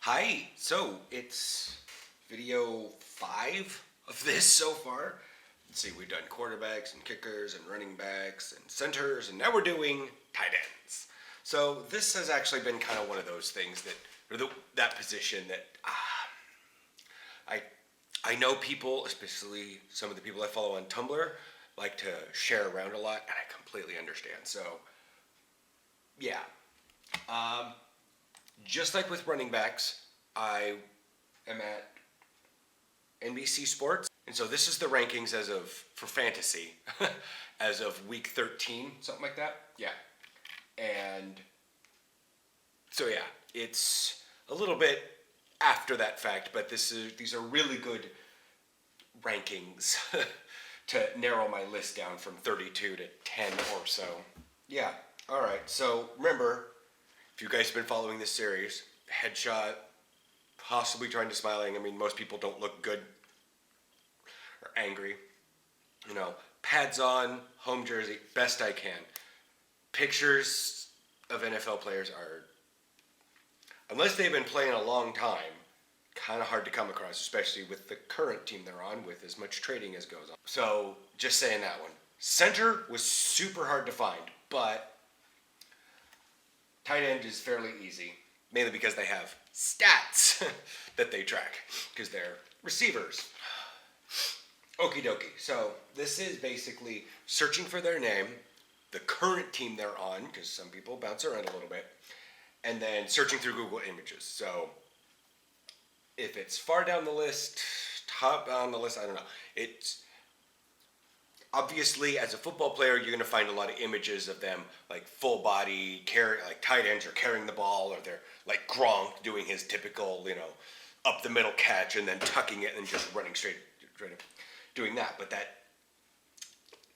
Hi, so it's video 5 of this so far. Let's see, we've done quarterbacks and kickers and running backs and centers, and now we're doing tight ends. So this has actually been kind of one of those things that position that I I know people, especially some of the people I follow on Tumblr, like to share around a lot, and I completely understand. So yeah, um, just like with running backs, I am at NBC Sports, and so this is the rankings for fantasy as of week 13, something like that. Yeah, and so yeah, it's a little bit after that fact, but these are really good rankings to narrow my list down from 32 to 10 or so. Yeah. All right. So remember, if you guys have been following this series, headshot, possibly trying to smiling. I mean, most people don't look good or angry. Pads on, home jersey, best I can. Pictures of NFL players are, unless they've been playing a long time, kind of hard to come across, especially with the current team they're on, with as much trading as goes on. So, just saying that one. Center was super hard to find, but tight end is fairly easy, mainly because they have stats that they track, because they're receivers. Okie dokie. So, this is basically searching for their name, the current team they're on, because some people bounce around a little bit, and then searching through Google Images. So, if it's far down the list, top on the list, I don't know. It's obviously, as a football player, you're going to find a lot of images of them, like full body, like tight ends are carrying the ball, or they're like Gronk doing his typical, up the middle catch and then tucking it and just running straight up, doing that. But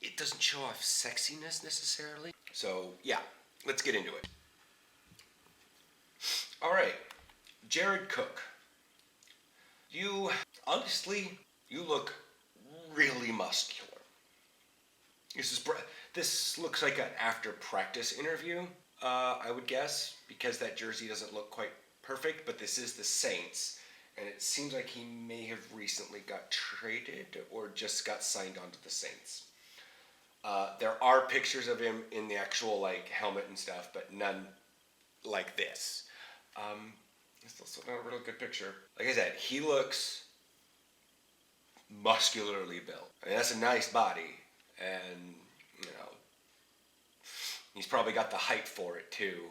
it doesn't show off sexiness necessarily. So yeah, let's get into it. All right, Jared Cook. You look really muscular. This looks like an after practice interview, I would guess, because that jersey doesn't look quite perfect, but this is the Saints, and it seems like he may have recently got traded or just got signed onto the Saints. There are pictures of him in the actual helmet and stuff, but none like this. It's also not a real good picture. Like I said, he looks muscularly built. I mean, that's a nice body, and he's probably got the height for it too.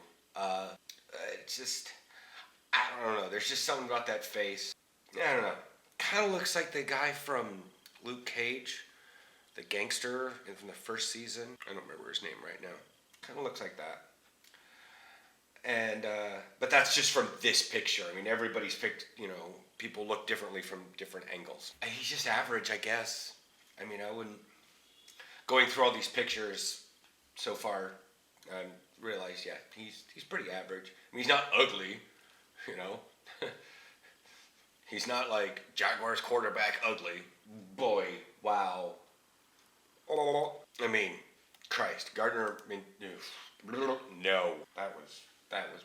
It's just, I don't know. There's just something about that face. I don't know. Kind of looks like the guy from Luke Cage, the gangster from the first season. I don't remember his name right now. Kind of looks like that. And but that's just from this picture. I mean, everybody's picked. People look differently from different angles. And he's just average, I guess. I mean, I wouldn't. Going through all these pictures so far, I realized, yeah, he's pretty average. I mean, he's not ugly, He's not like Jaguars quarterback ugly. Boy, wow. I mean, Christ, Gardner. I mean, no, that was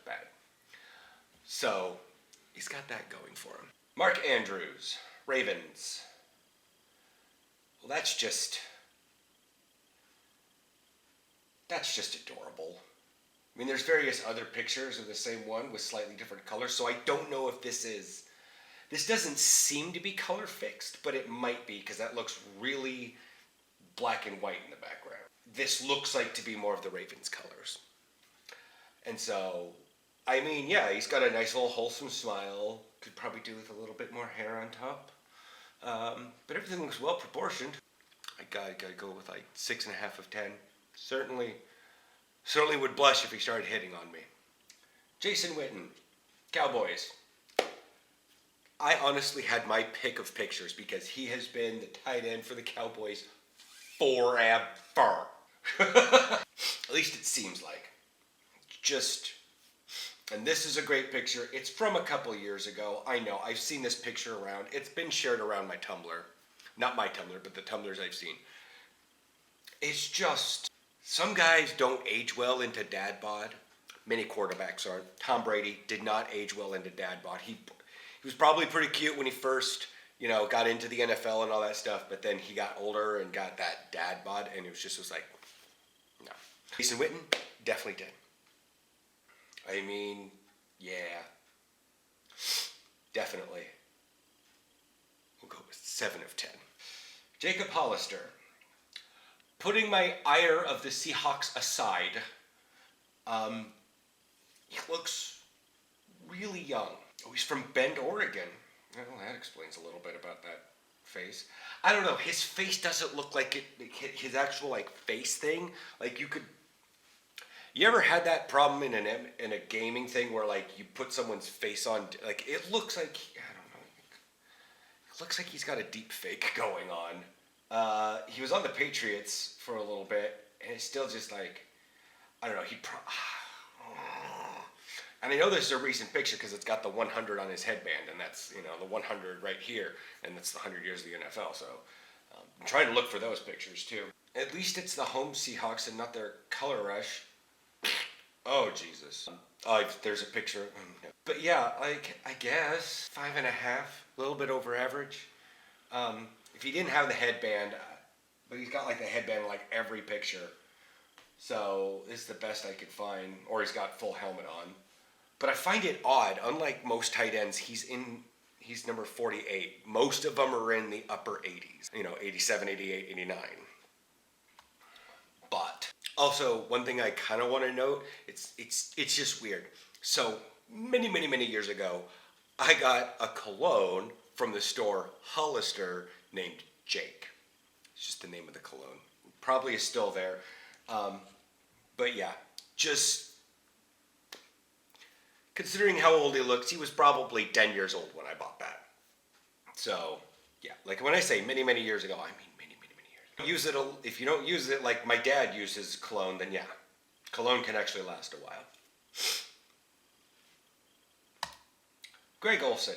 bad. So, he's got that going for him. Mark Andrews, Ravens. Well, that's just adorable. I mean, there's various other pictures of the same one with slightly different colors, so I don't know if this doesn't seem to be color fixed, but it might be, because that looks really black and white in the background. This looks like to be more of the Ravens colors. And so, I mean, yeah, he's got a nice little wholesome smile. Could probably do with a little bit more hair on top. But everything looks well proportioned. I gotta go with 6.5 of 10. Certainly would blush if he started hitting on me. Jason Witten, Cowboys. I honestly had my pick of pictures because he has been the tight end for the Cowboys forever. At least it seems like. And this is a great picture. It's from a couple years ago. I know. I've seen this picture around. It's been shared around my Tumblr. Not my Tumblr, but the Tumblrs I've seen. It's just, some guys don't age well into dad bod, Many quarterbacks are. Tom Brady did not age well into dad bod. He was probably pretty cute when he first, got into the NFL and all that stuff, but then he got older and got that dad bod, and it was like, no. Jason Witten definitely did. I mean, yeah, definitely. We'll go with 7 of 10. Jacob Hollister. Putting my ire of the Seahawks aside, he looks really young. Oh, he's from Bend, Oregon. Well, that explains a little bit about that face. I don't know. His face doesn't look like his actual face thing. You ever had that problem in a gaming thing where you put someone's face on, it looks like, I don't know. It looks like he's got a deep fake going on. He was on the Patriots for a little bit, and it's still just I don't know. And I know this is a recent picture because it's got the 100 on his headband, and that's the 100 right here, and that's the 100 years of the NFL. So I'm trying to look for those pictures too. At least it's the home Seahawks and not their color rush. Oh Jesus! There's a picture. But yeah, I guess 5.5, a little bit over average. If he didn't have the headband, but he's got the headband in every picture. So it's the best I could find, or he's got full helmet on. But I find it odd. Unlike most tight ends, he's number 48. Most of them are in the upper 80s. 87, 88, 89. But also, one thing I kind of want to note, it's just weird. So many years ago, I got a cologne from the store Hollister named Jake. It's just the name of the cologne. Probably is still there. But yeah, just considering how old he looks, he was probably 10 years old when I bought that. So yeah, when I say many years ago, I mean many years. If you don't use it like my dad uses cologne, then yeah, cologne can actually last a while. Greg Olsen.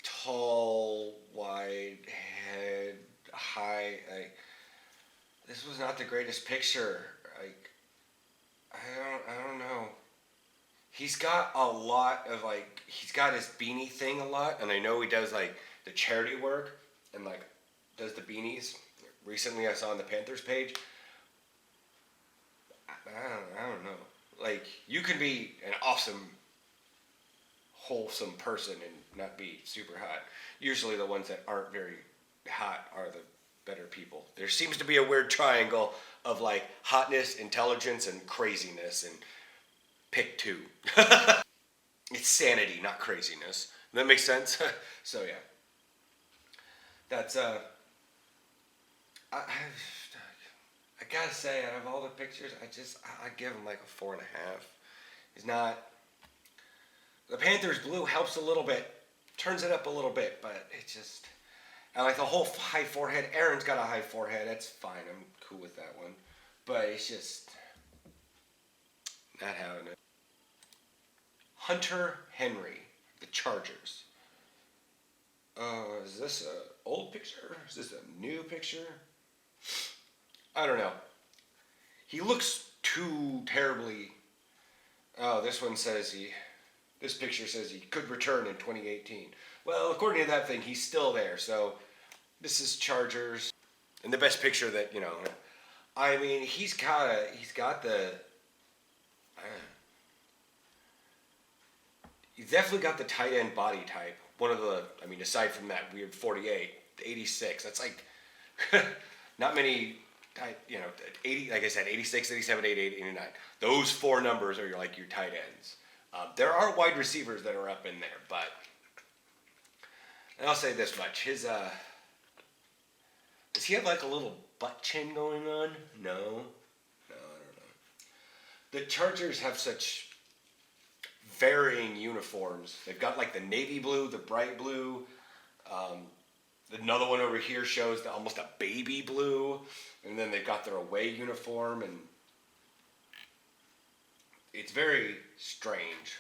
Tall, wide head, high. This was not the greatest picture. I don't know. He's got a lot of he's got his beanie thing a lot, and I know he does the charity work and does the beanies. Recently, I saw on the Panthers page. I don't know. You can be an awesome, wholesome person and not be super hot. Usually the ones that aren't very hot are the better people. There seems to be a weird triangle of hotness, intelligence, and craziness, and pick 2. It's sanity, not craziness. Does that make sense? So yeah. That's I gotta say, out of all the pictures, I give him a 4.5. He's not. The Panthers blue helps a little bit, turns it up a little bit, but it's just. I the whole high forehead. Aaron's got a high forehead. That's fine. I'm cool with that one. But it's just not having it. Hunter Henry, the Chargers. Is this an old picture? Is this a new picture? I don't know. He looks too terribly. Oh, this picture says he could return in 2018. Well, according to that thing, he's still there. So this is Chargers, and the best picture that I mean, he's got the. He's definitely got the tight end body type. One of the, aside from that weird 48, 86. That's not many. 80, like I said, 86, 87, 88, 89. Those 4 numbers are your tight ends. There are wide receivers that are up in there, but. And I'll say this much: does he have a little butt chin going on? No, I don't know. The Chargers have such varying uniforms. They've got the navy blue, the bright blue. Another one over here shows almost a baby blue, and then they've got their away uniform, and it's very strange.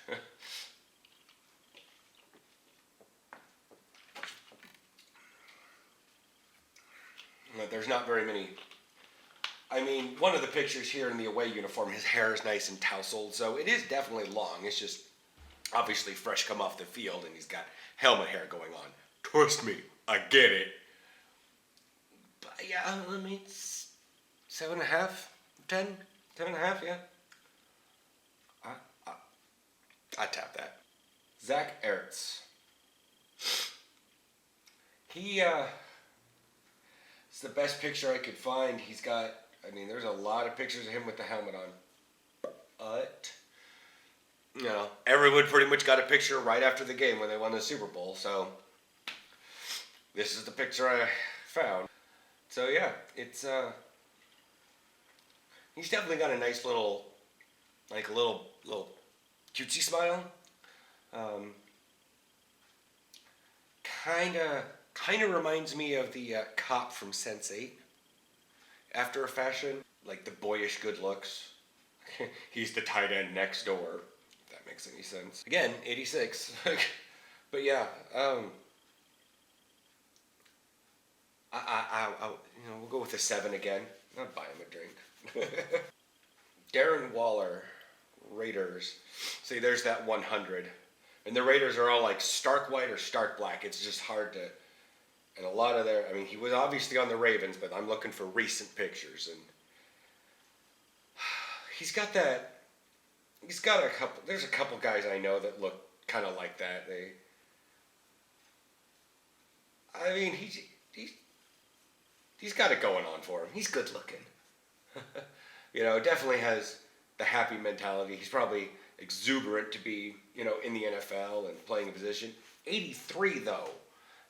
There's not very many. I mean, one of the pictures here in the away uniform, his hair is nice and tousled, so it is definitely long. It's just obviously fresh come off the field, and he's got helmet hair going on. Trust me, I get it. But yeah, I mean, 7.5, 10, 10.5, yeah. I tap that. Zach Ertz. It's the best picture I could find. He's got, I mean, there's a lot of pictures of him with the helmet on. But, you know, everyone pretty much got a picture right after the game when they won the Super Bowl. So, this is the picture I found. So, yeah, it's, he's definitely got a nice little, like a little cutesy smile. Kind of reminds me of the cop from Sense8. After a fashion, like the boyish good looks. He's the tight end next door, if that makes any sense. Again, 86. But yeah, we'll go with a 7 again. I'll buy him a drink. Darren Waller, Raiders. See, there's that 100. And the Raiders are all like stark white or stark black. It's just hard to... And a lot of their... I mean, he was obviously on the Ravens, but I'm looking for recent pictures. And he's got that... He's got a couple... There's a couple guys I know that look kind of like that. I mean, he's got it going on for him. He's good looking. You know, definitely has the happy mentality. He's probably exuberant to be, you know, in the NFL and playing a position. 83, though.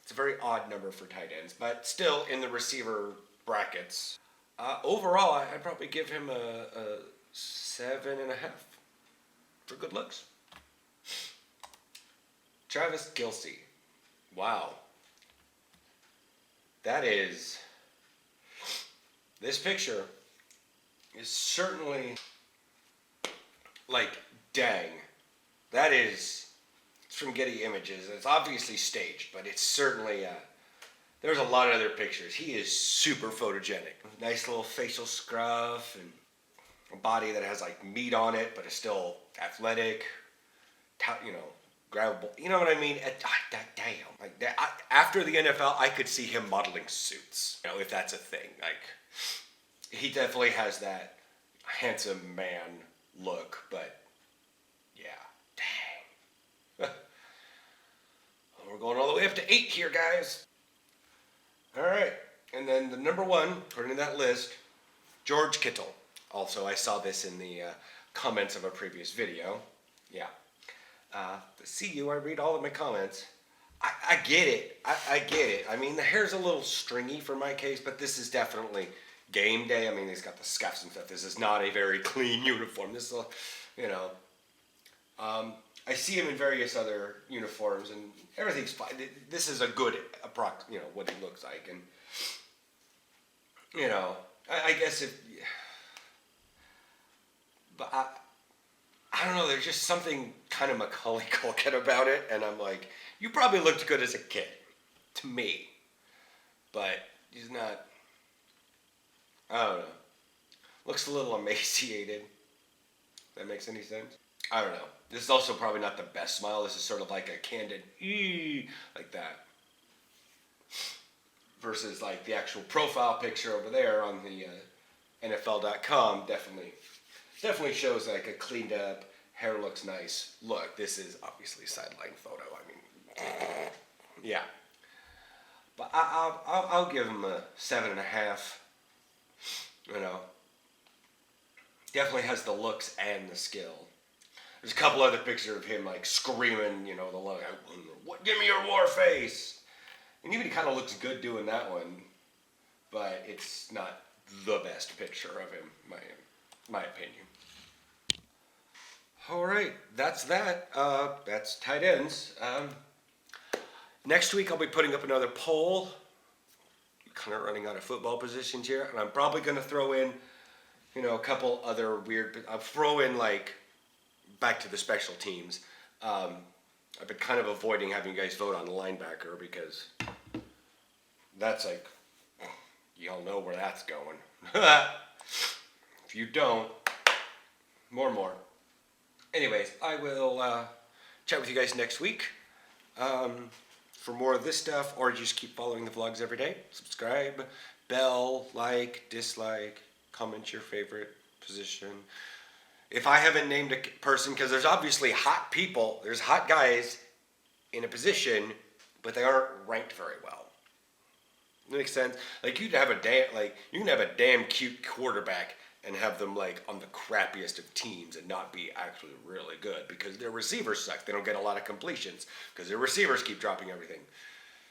It's a very odd number for tight ends, but still in the receiver brackets. Overall, I'd probably give him a 7.5 for good looks. Travis Kelce. Wow. That is... This picture is certainly... Like, dang. That is... It's from Getty Images. It's obviously staged, but it's certainly... there's a lot of other pictures. He is super photogenic. Nice little facial scruff and a body that has, like, meat on it, but is still athletic. You know, grabbable. You know what I mean? Damn. Like, that, after the NFL, I could see him modeling suits. You know, if that's a thing. Like, he definitely has that handsome man look, but yeah, dang. We're going all the way up to 8 here, guys. All right, and then the number 1, according to that list, George Kittel. Also, I saw this in the comments of a previous video. Yeah. See you, I read all of my comments. I get it. I get it. I mean, the hair's a little stringy for my case, but this is definitely game day. I mean, he's got the scuffs and stuff. This is not a very clean uniform. This is, you know, I see him in various other uniforms, and everything's fine. This is a good you know, what he looks like, and you know, I guess if, but I don't know. There's just something kind of Macaulay Culkin about it, and I'm like, you probably looked good as a kid, to me, but he's not. I don't know. Looks a little emaciated. If that makes any sense. I don't know. This is also probably not the best smile. This is sort of like a candid like that. Versus like the actual profile picture over there on the NFL.com definitely shows like a cleaned up, hair looks nice look. This is obviously sideline photo. I mean, yeah. But I'll give him a 7.5. You know, definitely has the looks and the skill. There's a couple other pictures of him like screaming, you know, the look. What? Give me your war face. And even he kind of looks good doing that one, but it's not the best picture of him, my opinion. All right, that's that. That's tight ends. Next week I'll be putting up another poll. Kind of running out of football positions here, and I'm probably going to throw in, you know, a couple other weird. I'll throw in like back to the special teams. I've been kind of avoiding having you guys vote on the linebacker because that's like, y'all know where that's going. If you don't, more. Anyways, I will chat with you guys next week for more of this stuff, or just keep following the vlogs every day. Subscribe, bell, like, dislike, comment your favorite position. If I haven't named a person, because there's obviously hot people, there's hot guys in a position, but they aren't ranked very well. That makes sense. Like you can have a damn cute quarterback and have them like on the crappiest of teams and not be actually really good because their receivers suck. They don't get a lot of completions because their receivers keep dropping everything.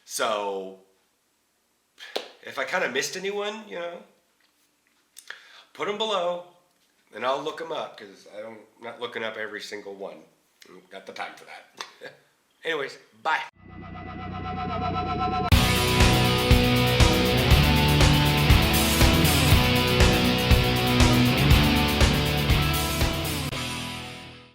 So if I kind of missed anyone, put them below, and I'll look them up because I'm not looking up every single one. Got the time for that. Anyways, bye.